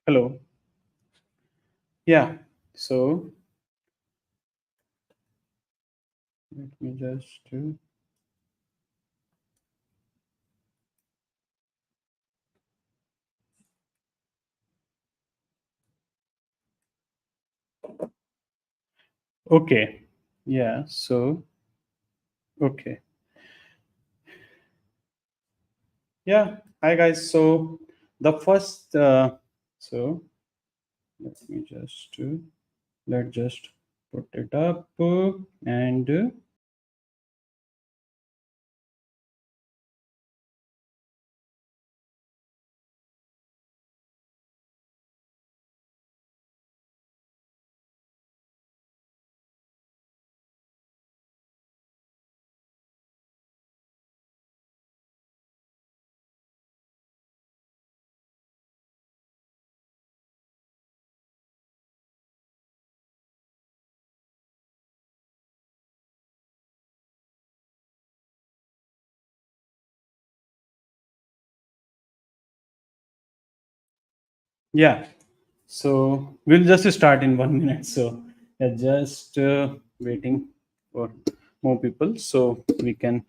Hello. Yeah. So let me just okay. Yeah. So okay. Yeah. Hi guys. So the first. So let me just let's just put it up and yeah. So we'll just start in 1 minute. So yeah, just waiting for more people so we can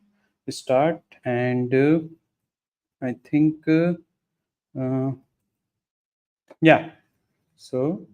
start. And I think uh, yeah. So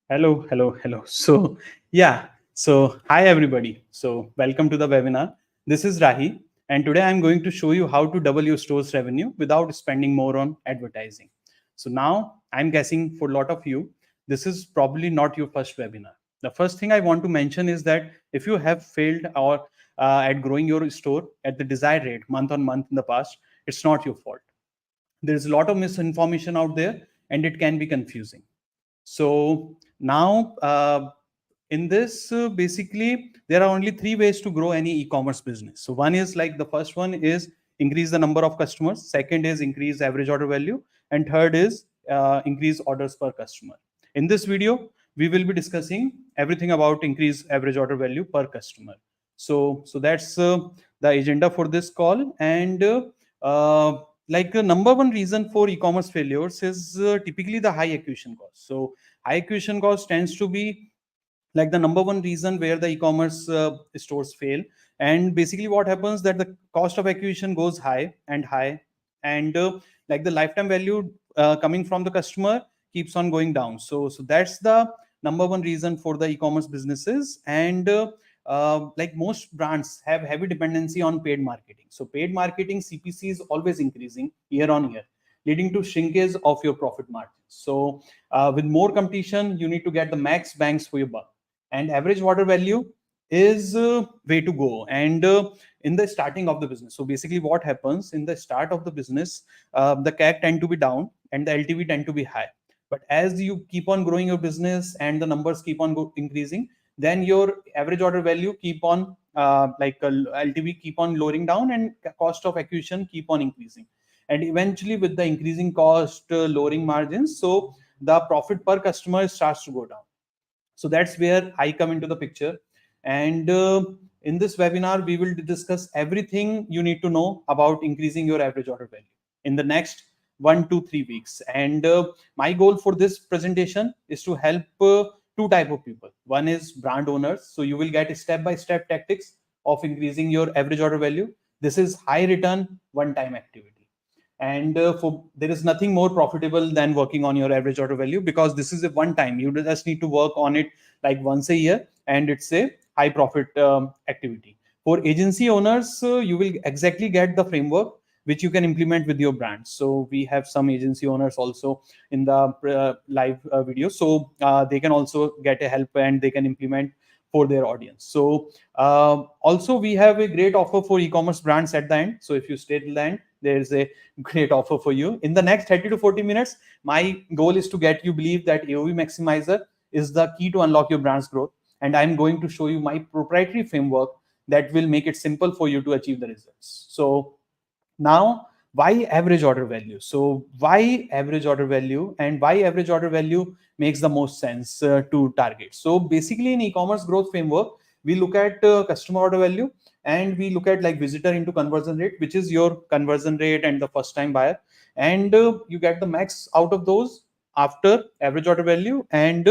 hello, hello, hello. So, yeah. So, hi, everybody. So, welcome to the webinar. This is Rahi. And today I'm going to show you how to double your store's revenue without spending more on advertising. So, now I'm guessing for a lot of you, this is probably not your first webinar. The first thing I want to mention is that if you have failed or at growing your store at the desired rate month on month in the past, it's not your fault. There's a lot of misinformation out there and it can be confusing. So now in this, basically, there are only three ways to grow any e-commerce business. So one is like the first one is increase the number of customers. Second is increase average order value. And third is increase orders per customer. In this video, we will be discussing everything about increase average order value per customer. So that's the agenda for this call. And like number one reason for e-commerce failures is typically the high acquisition cost. So high acquisition cost tends to be like the number one reason where the e-commerce stores fail. And basically what happens that the cost of acquisition goes high and high, and like the lifetime value coming from the customer keeps on going down. So that's the number one reason for the e-commerce businesses. And like most brands have heavy dependency on paid marketing. So paid marketing CPC is always increasing year on year, leading to shrinkage of your profit margins. So with more competition, you need to get the max bangs for your buck. And average order value is way to go. And in the starting of the business, so basically what happens in the start of the business, the CAC tend to be down and the LTV tend to be high. But as you keep on growing your business and the numbers keep on increasing, then your average order value keep on LTV keep on lowering down, and cost of acquisition keep on increasing. And eventually with the increasing cost, lowering margins, so the profit per customer starts to go down. So that's where I come into the picture. And in this webinar, we will discuss everything you need to know about increasing your average order value in the next 1 to 3 weeks. And my goal for this presentation is to help two type of people. One is brand owners. So you will get step-by-step tactics of increasing your average order value. This is high return, one-time activity. And for there is nothing more profitable than working on your average order value, because this is a one time. You just need to work on it like once a year, and it's a high profit activity. For agency owners, you will exactly get the framework which you can implement with your brand. So we have some agency owners also in the live video, so they can also get a help and they can implement for their audience. So also we have a great offer for e-commerce brands at the end. So if you stay till the end, there's a great offer for you. In the next 30 to 40 minutes, my goal is to get you believe that AOV maximizer is the key to unlock your brand's growth. And I'm going to show you my proprietary framework that will make it simple for you to achieve the results. So now why average order value? So why average order value, and why average order value makes the most sense to target? So basically in e-commerce growth framework, we look at customer order value, and we look at like visitor into conversion rate, which is your conversion rate and the first time buyer, and you get the max out of those after average order value and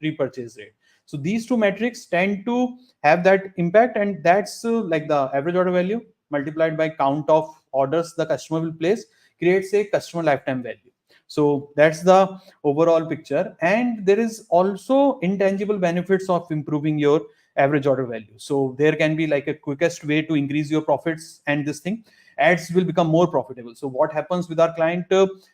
repurchase rate. So these two metrics tend to have that impact, and that's like the average order value multiplied by count of orders the customer will place creates a customer lifetime value. So that's the overall picture. And there is also intangible benefits of improving your average order value. So there can be like a quickest way to increase your profits, and this thing, ads will become more profitable. So what happens with our client,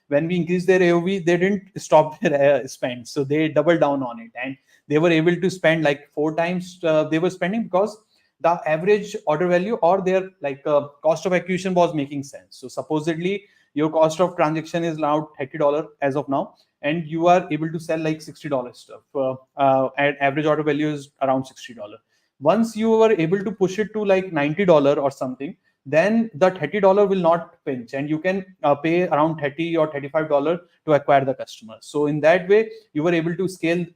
when we increase their AOV, they didn't stop their spend, so they doubled down on it, and they were able to spend like 4 times they were spending, because the average order value or their like cost of acquisition was making sense. So supposedly your cost of transaction is now $30 as of now, and you are able to sell like $60 stuff. At average order value is around $60. Once you are able to push it to like $90 or something, then the $30 will not pinch, and you can pay around $30 or $35 to acquire the customer. So in that way, you were able to scale,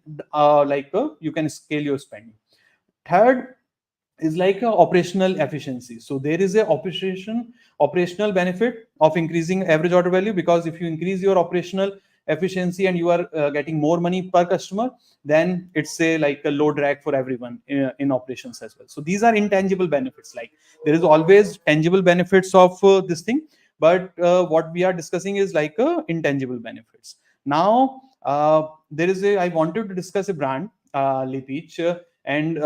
you can scale your spending. Third is like a operational efficiency. So there is a operational benefit of increasing average order value, because if you increase your operational efficiency and you are getting more money per customer, then it's a like a low drag for everyone in operations as well. So these are intangible benefits. Like there is always tangible benefits of this thing, but what we are discussing is like intangible benefits. Now I wanted to discuss a brand, Lipich, and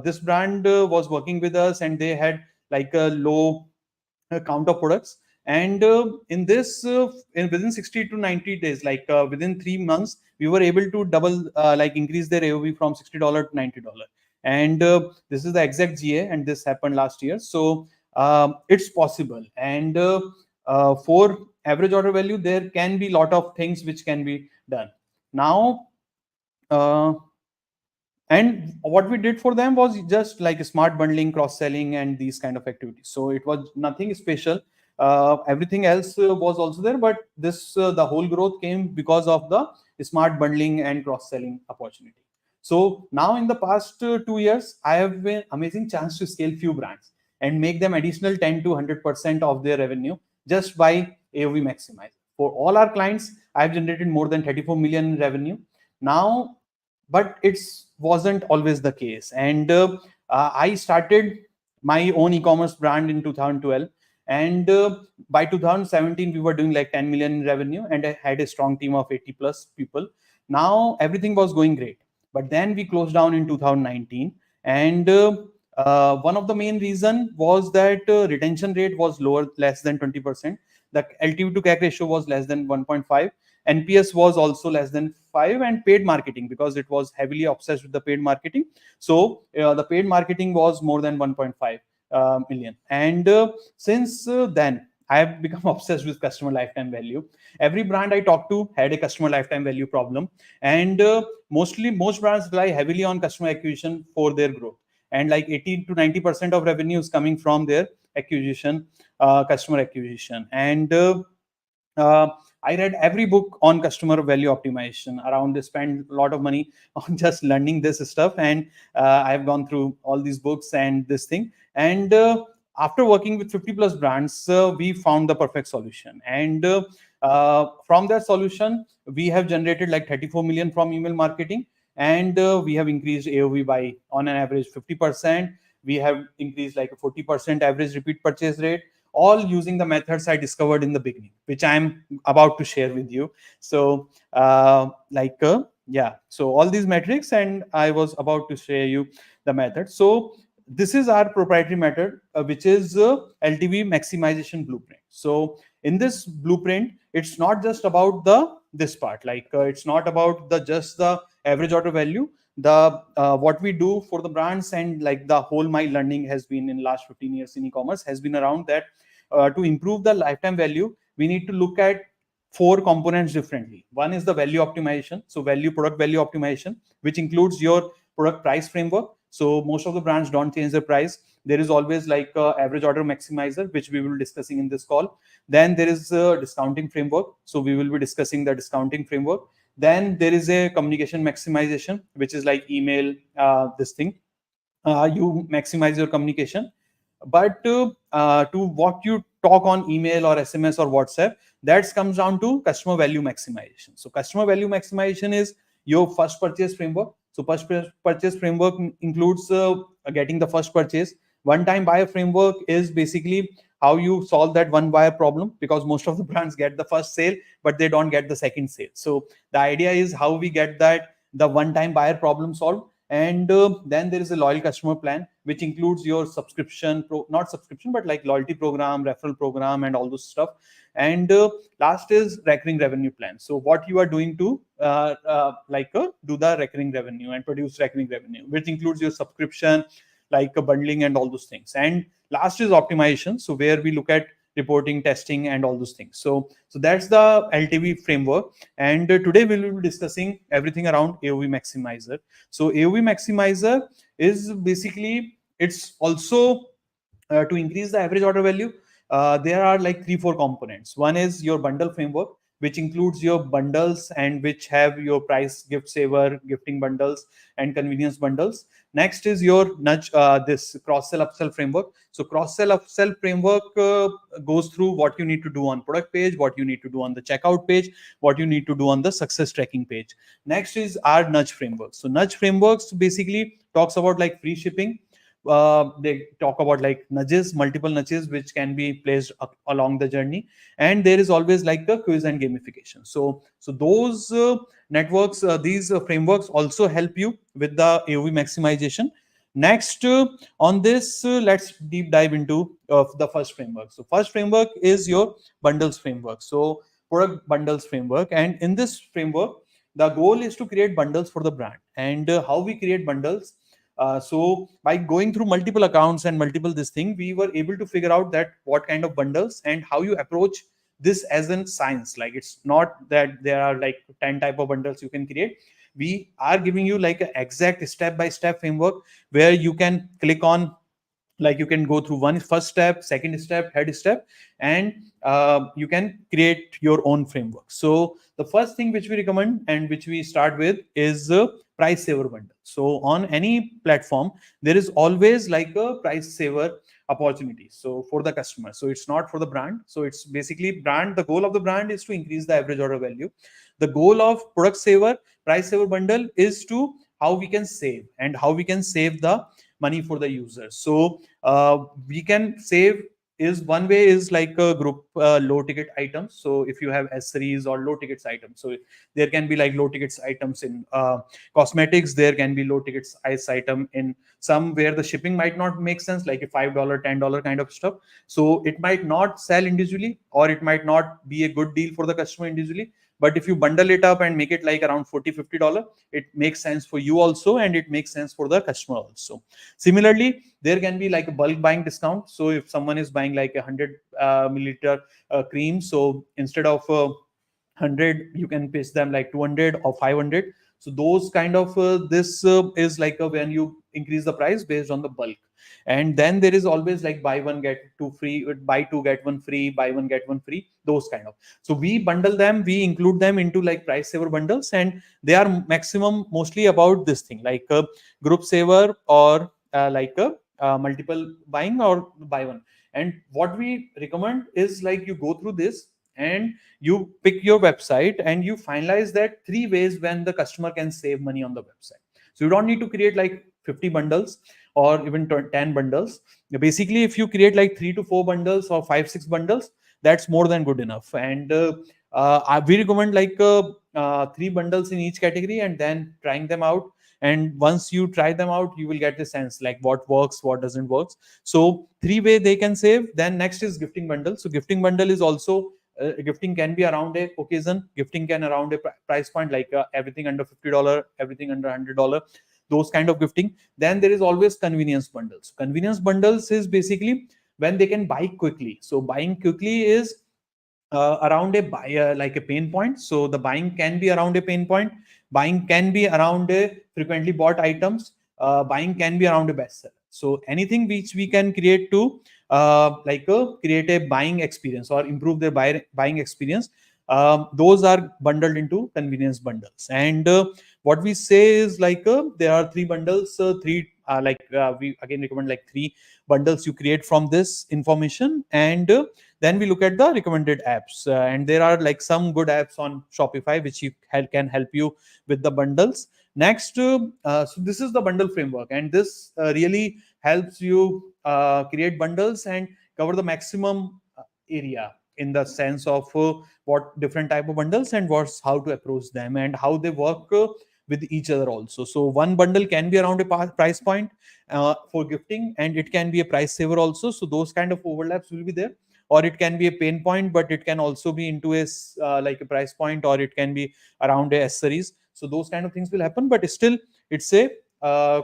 this brand was working with us, and they had like a low count of products, and in this within 60 to 90 days, like within 3 months, we were able to double like increase their AOV from $60 to $90. And this is the exact GA, and this happened last year. So it's possible. And for average order value, there can be a lot of things which can be done. Now and what we did for them was just like smart bundling, cross selling, and these kind of activities. So it was nothing special. Everything else was also there, but this the whole growth came because of the smart bundling and cross selling opportunity. So now in the past 2 years, I have an amazing chance to scale few brands and make them additional 10 to 100% of their revenue just by AOV maximize. For all our clients, I have generated more than 34 million in revenue now, but it wasn't always the case. And I started my own e-commerce brand in 2012, and by 2017 we were doing like 10 million in revenue, and I had a strong team of 80 plus people. Now everything was going great, but then we closed down in 2019, and one of the main reason was that retention rate was lower, less than 20%. The LTV to CAC ratio was less than 1.5. NPS was also less than 5, and paid marketing, because it was heavily obsessed with the paid marketing. So the paid marketing was more than 1.5 million. And since then, I have become obsessed with customer lifetime value. Every brand I talked to had a customer lifetime value problem, and most brands rely heavily on customer acquisition for their growth. And like 80 to 90% of revenue is coming from their acquisition, customer acquisition. And I read every book on customer value optimization around. They spend a lot of money on just learning this stuff, and I've gone through all these books and this thing. And after working with 50 plus brands, we found the perfect solution. And from that solution, we have generated like 34 million from email marketing, and we have increased AOV by on an average 50%. We have increased like a 40% average repeat purchase rate, all using the methods I discovered in the beginning, which I'm about to share with you. So so all these metrics, and I was about to share you the method. So this is our proprietary method, which is LTV maximization blueprint. So in this blueprint, it's not just about this part, it's not about just the average order value. The what we do for the brands, and like the whole my learning has been in last 15 years in e-commerce, has been around that to improve the lifetime value, we need to look at 4 components differently. One is the value optimization, so product value optimization, which includes your product price framework, So most of the brands don't change their price. There is always like a average order maximizer, which we will be discussing in this call. Then there is a discounting framework. So we will be discussing the discounting framework. Then there is a communication maximization, which is like email, this thing. You maximize your communication, but to what you talk on email or SMS or WhatsApp, that comes down to customer value maximization. So customer value maximization is your first purchase framework. So first purchase framework includes getting the first purchase. One time buyer framework is basically how you solve that one buyer problem, because most of the brands get the first sale but they don't get the second sale. So the idea is how we get that the one time buyer problem solved. And then there is a loyal customer plan, which includes your subscription, not subscription, but like loyalty program, referral program, and all those stuff. And last is recurring revenue plan. So what you are doing to do the recurring revenue and produce recurring revenue, which includes your subscription, like bundling and all those things. And last is optimization. So where we look at reporting, testing, and all those things. So that's the LTV framework. And today we will be discussing everything around AOV maximizer. So AOV maximizer is basically, it's also to increase the average order value. There are like 3-4 components. One is your bundle framework, which includes your bundles and which have your price, gift saver, gifting bundles, and convenience bundles. Next is your nudge, this cross-sell upsell framework. So cross-sell upsell framework goes through what you need to do on product page, what you need to do on the checkout page, what you need to do on the success tracking page. Next is our nudge framework. So nudge frameworks basically talks about like free shipping. They talk about like nudges, multiple nudges which can be placed along the journey, and there is always like a quiz and gamification. So those networks, these frameworks also help you with the AOV maximization. Next, on this, let's deep dive into the first framework. So first framework is your bundles framework. So product bundles framework, and in this framework, the goal is to create bundles for the brand. And how we create bundles. So by going through multiple accounts and multiple this thing, we were able to figure out that what kind of bundles and how you approach this as in science. Like it's not that there are like 10 type of bundles you can create. We are giving you like an exact step-by-step framework where you can click on, like you can go through one first step, second step, third step, and you can create your own framework. So the first thing which we recommend and which we start with is price saver bundle. So on any platform, there is always like a price saver opportunity. So for the customer, so it's not for the brand. So it's basically brand. The goal of the brand is to increase the average order value. The goal of product saver, price saver bundle is to how we can save and how we can save the money for the user. So we can save is one way is like a group low ticket items. So if you have accessories or low tickets items, so there can be like low tickets items in cosmetics. There can be low tickets item in some where the shipping might not make sense, like a $5, $10 kind of stuff. So it might not sell individually, or it might not be a good deal for the customer individually. But if you bundle it up and make it like around $40-50, it makes sense for you also, and it makes sense for the customer also. Similarly, there can be like a bulk buying discount. So if someone is buying like 100 milliliter cream, so instead of 100, you can pitch them like 200 or 500. So those kind of this is like when you increase the price based on the bulk. And then there is always like buy one get two free, buy two get one free, buy one get one free, those kind of. So we bundle them, we include them into like price saver bundles, and they are maximum mostly about this thing, like a group saver or like a multiple buying or buy one. And what we recommend is like you go through this and you pick your website and you finalize that 3 ways when the customer can save money on the website. So you don't need to create like 50 bundles or even 10 bundles. Basically, if you create like 3 to 4 bundles or 5-6 bundles, that's more than good enough. And we recommend like 3 bundles in each category and then trying them out. And once you try them out, you will get the sense like what works, what doesn't work. So 3 way they can save. Then next is gifting bundle. So gifting bundle is also gifting can be around a occasion. Gifting can around a price point, like everything under $50, everything under $100, those kind of gifting. Then there is always convenience bundles. Convenience bundles is basically when they can buy quickly. So buying quickly is around a buyer like a pain point. So the buying can be around a pain point. Buying can be around a frequently bought items. buying can be around a bestseller. So anything which we can create to create a buying experience or improve their buying experience, those are bundled into convenience bundles. And what we say is there are three bundles, we again recommend like three bundles you create from this information. And then we look at the recommended apps, and there are like some good apps on Shopify which can help you with the bundles. Next, so this is the bundle framework, and this really helps you create bundles and cover the maximum area in the sense of what different type of bundles and what's how to approach them and how they work with each other also. So one bundle can be around a price point for gifting, and it can be a price saver also. So those kind of overlaps will be there, or it can be a pain point, but it can also be into like a price point, or it can be around a accessories. So those kind of things will happen, but still it's a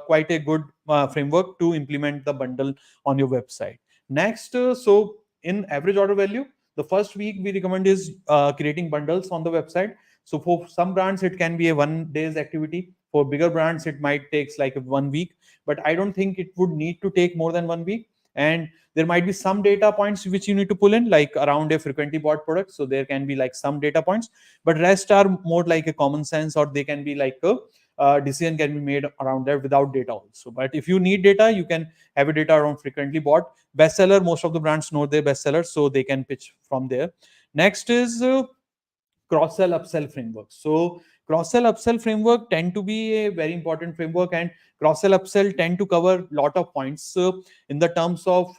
quite a good framework to implement the bundle on your website. Next, so in average order value, the first week we recommend is creating bundles on the website. So for some brands it can be a 1 day's activity. For bigger brands it might takes like 1 week, but I don't think it would need to take more than 1 week. And there might be some data points which you need to pull in, like around a frequently bought product, so there can be like some data points, but rest are more like a common sense, or they can be like a decision can be made around that without data also. But if you need data, you can have a data around frequently bought. Bestseller, most of the brands know their bestsellers, so they can pitch from there. Next is cross sell upsell framework. So cross sell upsell framework tend to be a very important framework, and cross sell upsell tend to cover lot of points in the terms of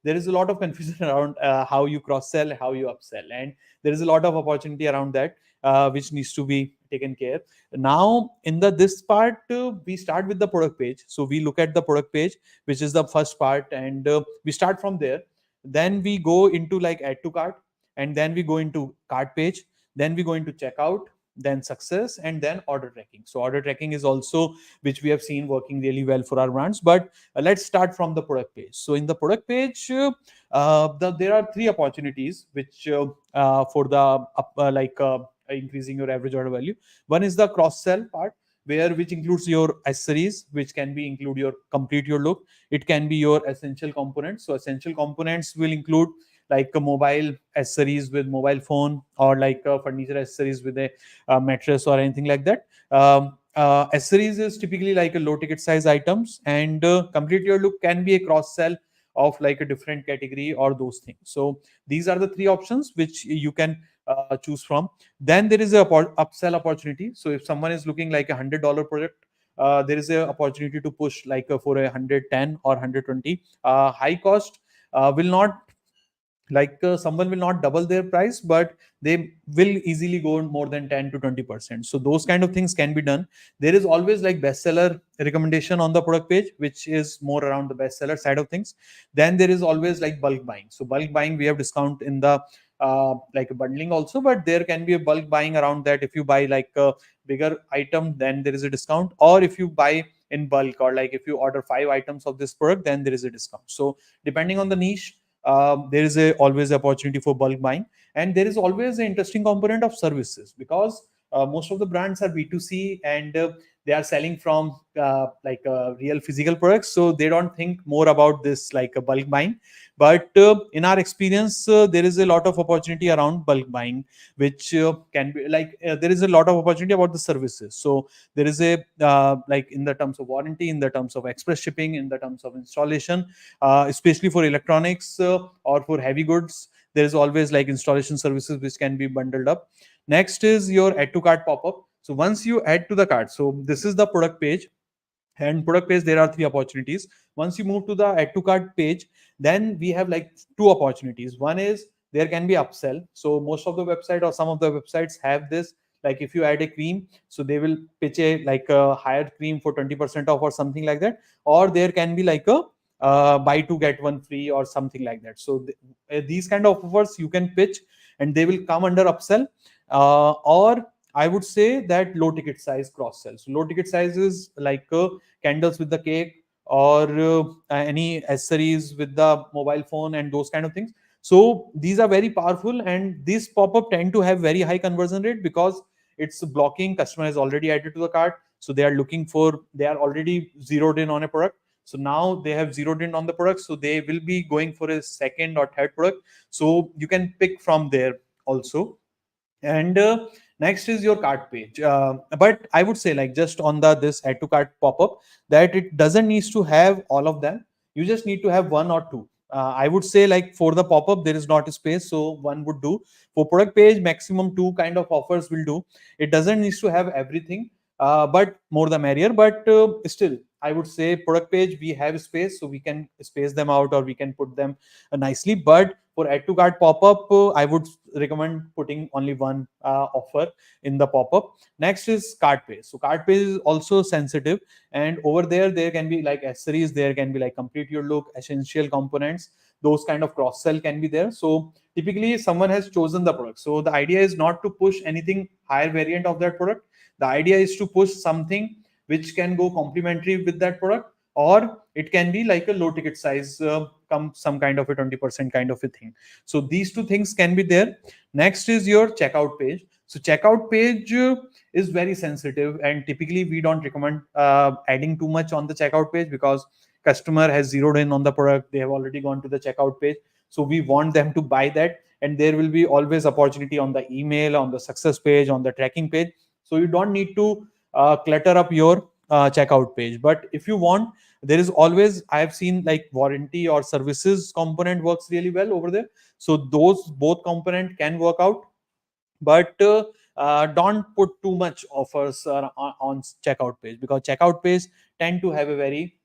there is a lot of confusion around how you cross sell, how you upsell, and there is a lot of opportunity around that which needs to be taken care. Now in the this part, we start with the product page. So we look at the product page, which is the first part, and we start from there. Then we go into like add to cart, and then we go into cart page, then we go into checkout, then success, and then order tracking. So order tracking is also which we have seen working really well for our brands. But let's start from the product page. So in the product page, there are three opportunities which for the increasing your average order value. One is the cross sell part, where which includes your accessories, which can be include your complete your look. It can be your essential components. So essential components will include like a mobile accessories with mobile phone, or like furniture accessories with a mattress or anything like that. Accessories is typically like a low ticket size items, and complete your look can be a cross sell of like a different category or those things. So these are the three options which you can choose from. Then there is a upsell opportunity. So if someone is looking like $100 product, there is a opportunity to push like for 110 or 120. High cost will not someone will not double their price, but they will easily go more than 10 to 20%. So those kind of things can be done. There is always like bestseller recommendation on the product page, which is more around the bestseller side of things. Then there is always like bulk buying. So bulk buying, we have discount in the like bundling also, but there can be a bulk buying around that. If you buy like a bigger item, then there is a discount, or if you buy in bulk, or like if you order 5 items of this product, then there is a discount. So depending on the niche, there is always opportunity for bulk buying. And there is always an interesting component of services, because most of the brands are B2C, and they are selling from real physical products, so they don't think more about this like a bulk buying. But in our experience, there is a lot of opportunity around bulk buying, which can be there is a lot of opportunity about the services. So there is a like in the terms of warranty, in the terms of express shipping, in the terms of installation, especially for electronics or for heavy goods, there is always like installation services which can be bundled up. Next is your add to cart pop-up. So once you add to the cart, so this is the product page, and product page there are three opportunities. Once you move to the add to cart page, then we have like two opportunities. One is there can be upsell. So most of the website or some of the websites have this, like if you add a cream, so they will pitch a like a higher cream for 20% off or something like that. Or there can be like a buy two get one free or something like that. So these kind of offers you can pitch, and they will come under upsell. Or I would say that low ticket size cross sell. So low ticket size is like candles with the cake, or any accessories with the mobile phone and those kind of things. So these are very powerful, and these pop-up tend to have very high conversion rate, because it's blocking, customer is already added to the cart. So they are already zeroed in on a product. So now they have zeroed in on the product, so they will be going for a second or third product. So you can pick from there also. And next is your cart page. But I would say, like, just on the this add to cart pop-up, that it doesn't need to have all of them. You just need to have one or two. I would say, like, for the pop-up there is not a space, so one would do. For product page, maximum two kind of offers will do. It doesn't need to have everything, but more the merrier. But still, I would say product page we have space, so we can space them out, or we can put them nicely. But for add to cart pop-up, I would recommend putting only one offer in the pop-up. Next is cart page. So cart page is also sensitive, and over there can be like accessories, there can be like complete your look, essential components, those kind of cross sell can be there. So typically someone has chosen the product, so the idea is not to push anything higher variant of that product. The idea is to push something which can go complementary with that product, or it can be like a low ticket size, come some kind of a 20% kind of a thing. So these two things can be there. Next is your checkout page. So checkout page is very sensitive, and typically we don't recommend adding too much on the checkout page, because customer has zeroed in on the product, they have already gone to the checkout page, so we want them to buy that. And there will be always opportunity on the email, on the success page, on the tracking page. So you don't need to clutter up your checkout page. But if you want, there is always, I have seen, like, warranty or services component works really well over there. So those both component can work out. But don't put too much offers on checkout page, because checkout page tend to have a very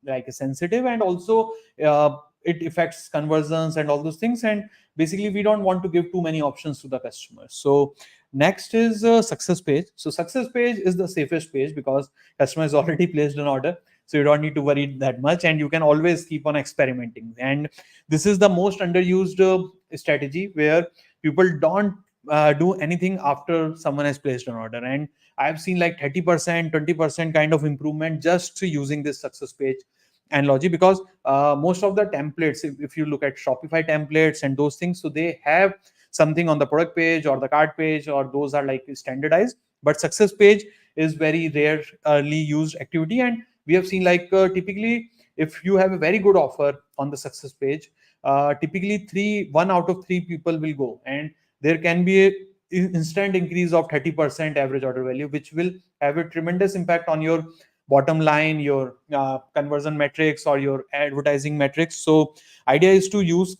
like a sensitive, and also it affects conversions and all those things, and basically we don't want to give too many options to the customer. So next is success page. So success page is the safest page, because customer has already placed an order, so you don't need to worry that much, and you can always keep on experimenting. And this is the most underused strategy, where people don't do anything after someone has placed an order. And I've seen like 30%, 20% kind of improvement just using this success page analogy, because most of the templates, if you look at Shopify templates and those things, so they have something on the product page or the cart page, or those are like standardized. But success page is very rarely used activity, and we have seen, like, typically if you have a very good offer on the success page, typically one out of three people will go, and there can be a instant increase of 30% average order value, which will have a tremendous impact on your bottom line, your conversion metrics, or your advertising metrics. So idea is to use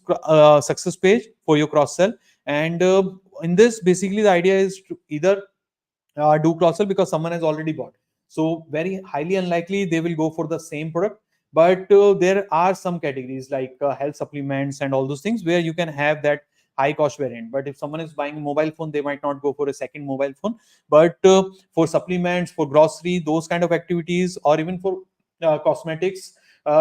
success page for your cross sell. And in this, basically the idea is to either do cross sell, because someone has already bought, so very highly unlikely they will go for the same product. But there are some categories like health supplements and all those things, where you can have that high cost variant. But if someone is buying a mobile phone, they might not go for a second mobile phone. But for supplements, for grocery, those kind of activities, or even for cosmetics,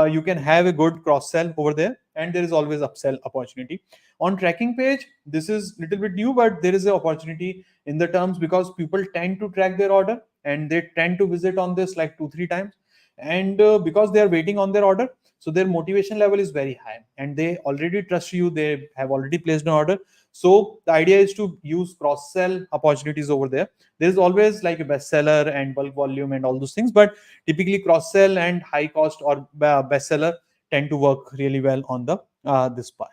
you can have a good cross sell over there, and there is always upsell opportunity. On tracking page, this is little bit new, but there is an opportunity in the terms, because people tend to track their order, and they tend to visit on this like 2-3 times. And because they are waiting on their order, so their motivation level is very high, and they already trust you, they have already placed an order. So the idea is to use cross sell opportunities over there. There is always like a bestseller and bulk volume and all those things, but typically cross sell and high cost or bestseller tend to work really well on the this part.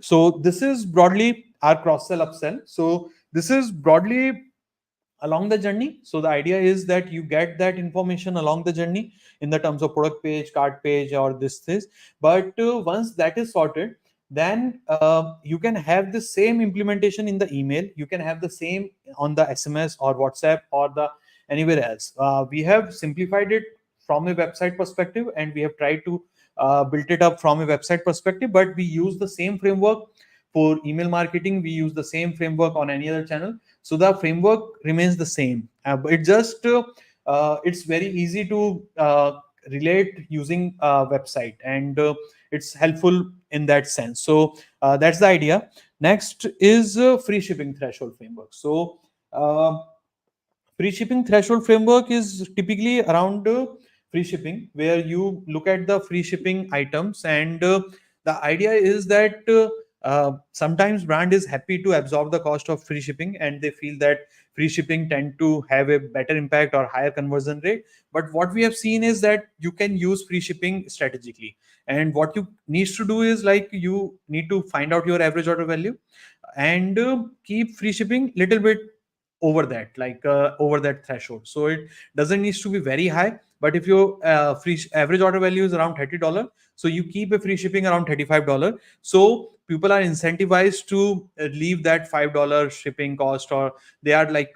So this is broadly our cross sell upsell. So this is broadly along the journey. So the idea is that you get that information along the journey in the terms of product page, cart page, or this. But once that is sorted, then you can have the same implementation in the email. You can have the same on the SMS or WhatsApp or the anywhere else. We have simplified it from a website perspective, and we have tried to build it up from a website perspective. But we use the same framework for email marketing. We use the same framework on any other channel. So the framework remains the same. It just it's very easy to relate using website, and it's helpful in that sense. So that's the idea. Next is free shipping threshold framework. So free shipping threshold framework is typically around free shipping, where you look at the free shipping items, and the idea is that sometimes brand is happy to absorb the cost of free shipping, and they feel that free shipping tend to have a better impact or higher conversion rate. But what we have seen is that you can use free shipping strategically, and what you needs to do is like you need to find out your average order value and keep free shipping little bit over that, like over that threshold. So it doesn't need to be very high, but if your average order value is around $30, so you keep a free shipping around $35, so people are incentivized to leave that $5 shipping cost, or they are like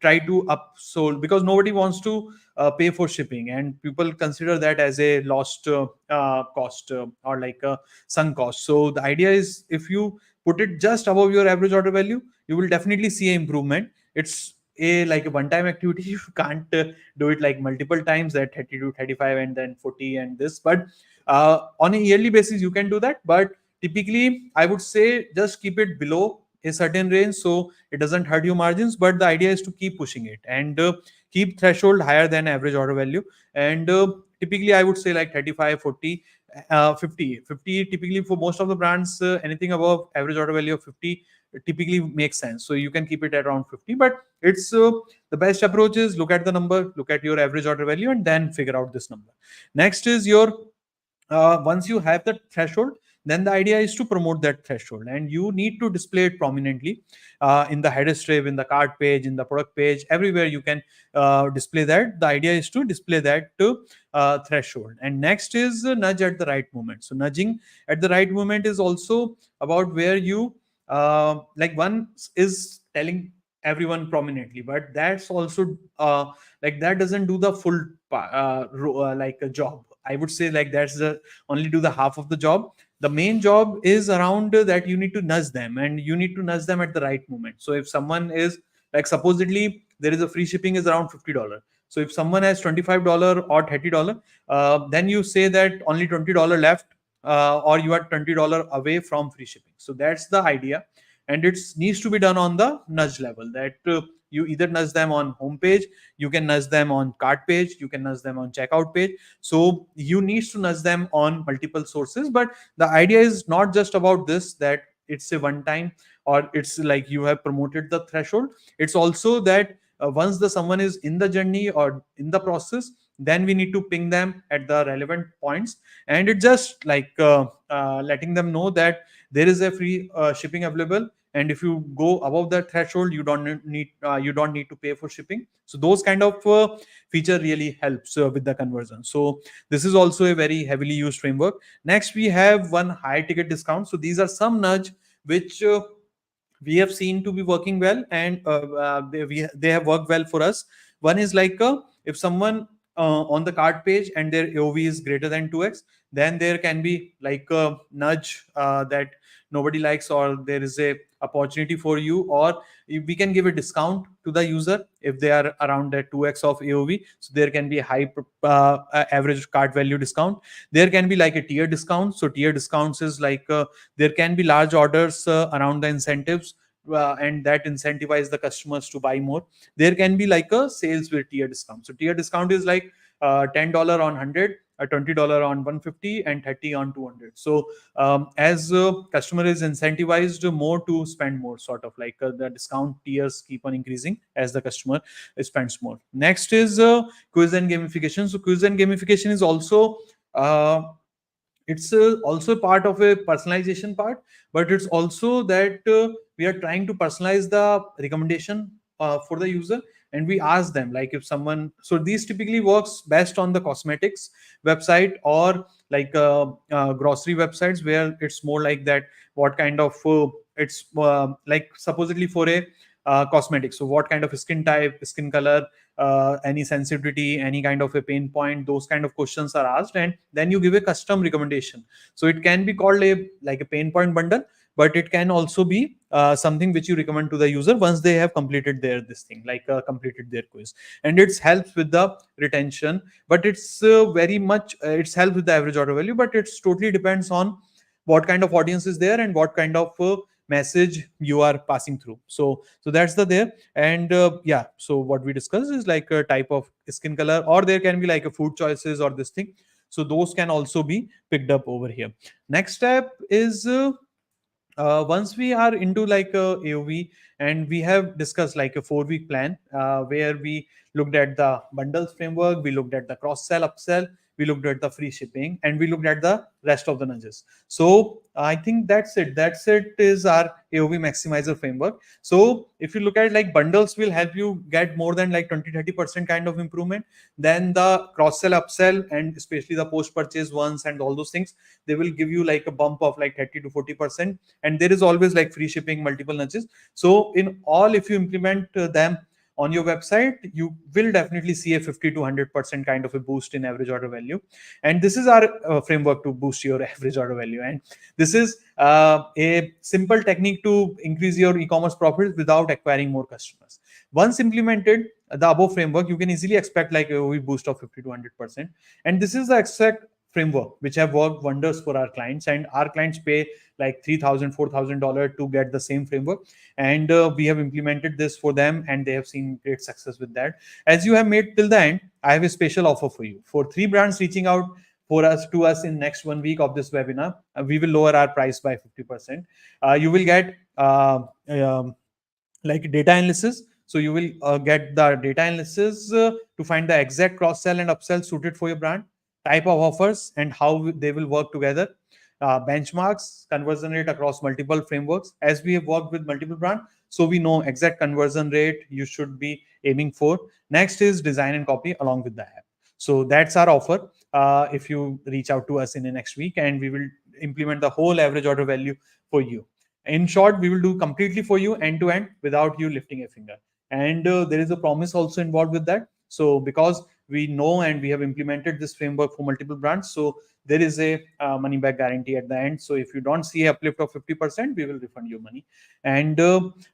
try to upsold, because nobody wants to pay for shipping, and people consider that as a lost cost or like a sunk cost. So the idea is, if you put it just above your average order value, you will definitely see an improvement. It's a like a one-time activity. You can't do it like multiple times at 32, 35, and then 40 and this. But on a yearly basis, you can do that. But typically, I would say just keep it below a certain range so it doesn't hurt your margins. But the idea is to keep pushing it and keep threshold higher than average order value. And typically, I would say like 35, 40, 50 typically for most of the brands, anything above average order value of 50 typically makes sense. So you can keep it at around 50, but it's the best approach is look at the number, look at your average order value, and then figure out this number. Next is your once you have the threshold, then the idea is to promote that threshold, and you need to display it prominently in the header strip, in the cart page, in the product page, everywhere you can display that. The idea is to display that threshold. And next is nudge at the right moment. So nudging at the right moment is also about where you like one is telling everyone prominently, but that's also like that doesn't do the full like a job. I would say like that's the only do the half of the job. The main job is around that you need to nudge them, and you need to nudge them at the right moment. So if someone is like supposedly there is a free shipping is around $50. So if someone has $25 or $30, then you say that only $20 left, or you are $20 away from free shipping. So that's the idea, and it needs to be done on the nudge level. That you either nudge them on homepage, you can nudge them on cart page, you can nudge them on checkout page. So you need to nudge them on multiple sources. But the idea is not just about this, that it's a one time or it's like you have promoted the threshold. It's also that once the someone is in the journey or in the process, then we need to ping them at the relevant points, and it just like letting them know that there is a free shipping available, and if you go above that threshold, you don't need to pay for shipping. So those kind of feature really helps with the conversion. So this is also a very heavily used framework. Next, we have one high ticket discount. So these are some nudge which we have seen to be working well, and they have worked well for us. One is like if someone on the cart page and their AOV is greater than 2x, then there can be like a nudge that nobody likes, or there is a opportunity for you, or if we can give a discount to the user if they are around that 2x of AOV. So there can be a high average cart value discount. There can be like a tier discount. So tier discounts is like there can be large orders around the incentives, and that incentivize the customers to buy more. There can be like a sales with tier discount. So tier discount is like $10 on 100, $20 on 150, and 30 on 200. So as customer is incentivized more to spend more, sort of like the discount tiers keep on increasing as the customer spends more. Next is quiz and gamification. So quiz and gamification is also it's also part of a personalization part, but it's also that we are trying to personalize the recommendation for the user, and we ask them like if someone, so these typically works best on the cosmetics website or like grocery websites, where it's more like that what kind of it's like supposedly for a cosmetics. So what kind of skin type, skin color, any sensitivity, any kind of a pain point, those kind of questions are asked, and then you give a custom recommendation. So it can be called a like a pain point bundle, but it can also be something which you recommend to the user once they have completed their this thing, like completed their quiz. And it helps with the retention, but it's very much it's helps with the average order value, but it's totally depends on what kind of audience is there and what kind of message you are passing through. So that's the there. And yeah, so what we discussed is like a type of skin color, or there can be like a food choices or this thing. So those can also be picked up over here. Next step is once we are into like AOV, and we have discussed like a 4-week plan where we looked at the bundles framework, we looked at the cross sell, upsell, we looked at the free shipping, and we looked at the rest of the nudges. So I think that's it. That's it is our AOV maximizer framework. So if you look at like bundles will help you get more than like 20-30% kind of improvement. Then the cross sell, upsell, and especially the post purchase ones and all those things, they will give you like a bump of like 30 to 40%. And there is always like free shipping, multiple nudges. So in all, if you implement them on your website, you will definitely see a 50 to 100% kind of a boost in average order value. And this is our framework to boost your average order value. And this is a simple technique to increase your e-commerce profits without acquiring more customers. Once implemented the above framework, you can easily expect like a boost of 50 to 100%. And this is the exact framework which have worked wonders for our clients, and our clients pay like $3,000 $4,000 to get the same framework. And we have implemented this for them, and they have seen great success with that. As you have made till the end, I have a special offer for you. For 3 brands reaching out for us to us in next 1 week of this webinar, we will lower our price by 50%. You will get like data analysis. So you will get the data analysis to find the exact cross sell and upsell suited for your brand, type of offers, and how they will work together. Benchmarks, conversion rate across multiple frameworks. As we have worked with multiple brands, so we know exact conversion rate you should be aiming for. Next is design and copy along with the app. So that's our offer. If you reach out to us in the next week, and we will implement the whole average order value for you. In short, we will do completely for you end to end without you lifting a finger. And there is a promise also involved with that. So because we know and we have implemented this framework for multiple brands, so there is a money back guarantee at the end. So if you don't see a uplift of 50%, we will refund your money. And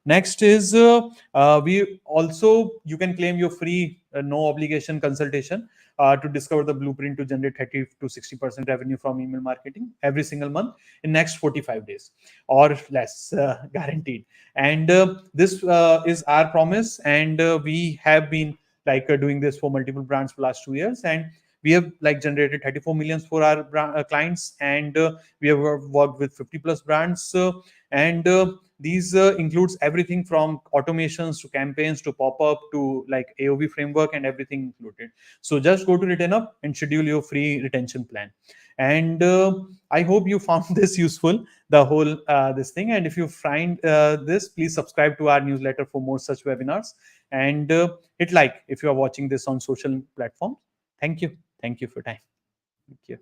next is we also, you can claim your free no obligation consultation to discover the blueprint to generate 30 to 60% revenue from email marketing every single month in next 45 days or less, guaranteed. And this is our promise, and we have been like doing this for multiple brands for last 2 years, and we have like generated 34 millions for our clients, and we have worked with 50 plus brands, and these includes everything from automations to campaigns to pop-up to like AOV framework and everything included. So just go to RetainUP and schedule your free retention plan. And I hope you found this useful, the whole this thing. And if you find this, please subscribe to our newsletter for more such webinars, and hit like if you are watching this on social platforms. Thank you for your time. Thank you.